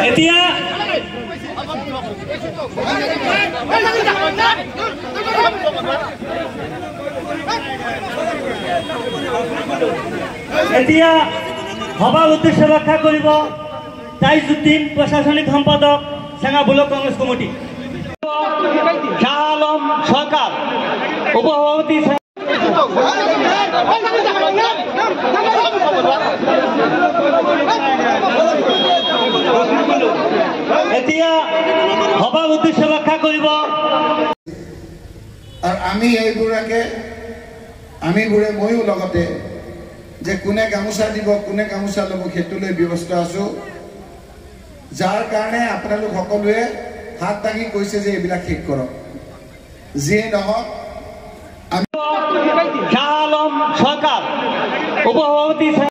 এতিয়া এতিয়া সভাৰ উদ্দেশ্য ৰক্ষা কৰিব তাইজুদ্দিন প্ৰশাসনিক সম্পাদক চেঙা ব্লক কংগ্ৰেছ কমিটি শাহ আলম সৰকাৰ উপসভাপতি এতিয়া সভাৰ উদ্দেশ্য ৰক্ষা কৰিব আৰ আমি এইবোৰাকে আমিবোৰে ময়ো লগতে যে কোনে গামোচা দিব কোনে গামোচা ল'ব সেইটোলৈ ব্যৱস্থা আছো যাৰ কাৰণে আপোনালোক সকলোৱে হাত দাঙি কৈছে যে এইবিলাক ঠিক কৰক যিয়ে নহওক শাহ আলম সৰকাৰ উপসভাপতি